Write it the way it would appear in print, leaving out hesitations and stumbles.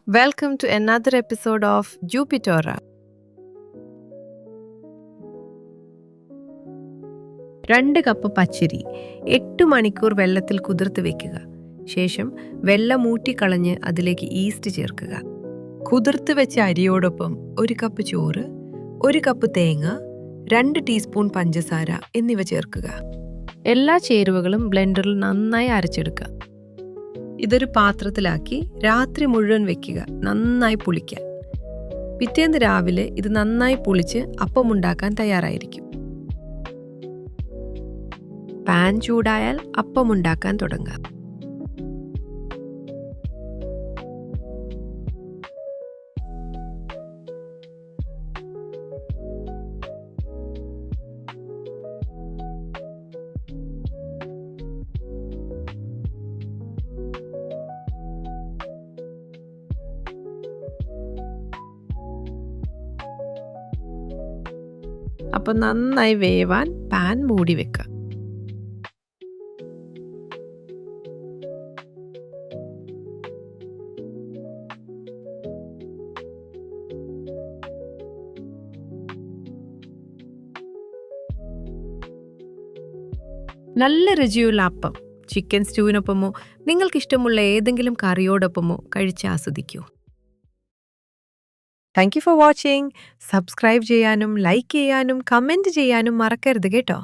Welcome to another episode of Jupiter. 2 cup പച്ചരി 8 മണിക്കൂർ വെള്ളത്തിൽ കുതിർത്ത് വെക്കുക. ശേഷം വെള്ളം ഊറ്റിക്കളഞ്ഞ് അതിലേക്ക് ഈസ്റ്റ് ചേർക്കുക. കുതിർത്ത് വെച്ച അരിയോടൊപ്പം 1 കപ്പ് ചോറ്, 1 കപ്പ് തേങ്ങ, 2 ടീസ്പൂൺ പഞ്ചസാര എന്നിവ ചേർക്കുക. എല്ലാ ചേരുവകളും ബ്ലെൻഡറിൽ നന്നായി അരച്ചെടുക്കുക. ഇതൊരു പാത്രത്തിലാക്കി രാത്രി മുഴുവൻ വെക്കുക, നന്നായി പുളിക്കാൻ. പിറ്റേന്ന് രാവിലെ ഇത് നന്നായി പുളിച്ച് അപ്പമുണ്ടാക്കാൻ തയ്യാറായിരിക്കും. പാൻ ചൂടായാൽ അപ്പമുണ്ടാക്കാൻ തുടങ്ങാം. അപ്പം നന്നായി വേവാൻ പാൻ മൂടി വെക്കുക. നല്ല രുചിയുള്ള അപ്പം ചിക്കൻ സ്റ്റൂവിനൊപ്പമോ നിങ്ങൾക്കിഷ്ടമുള്ള ഏതെങ്കിലും കറിയോടൊപ്പമോ കഴിച്ച് ആസ്വദിക്കൂ. Thank you for watching. Subscribe ചെയ്യാനും ലൈക്ക് ചെയ്യാനും കമൻറ്റ് ചെയ്യാനും മറക്കരുത് കേട്ടോ.